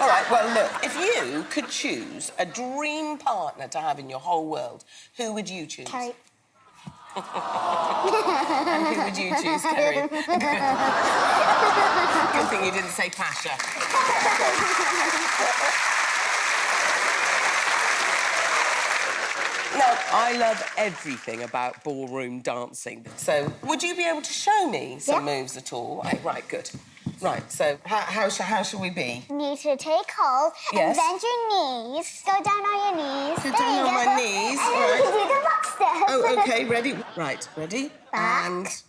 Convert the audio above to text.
All right, well, look, if you could choose a dream partner to have in your whole world, who would you choose? Kerry. And who would you choose, Kerry? Good thing you didn't say Pasha. Now, I love everything about ballroom dancing. So, would you be able to show me some moves at all? Right, good. Right, so how shall we be? You need to take hold and bend your knees. Go down on your knees. Go down on my knees. And then you can do the box step. Oh, OK, ready? Right, ready? Back. And...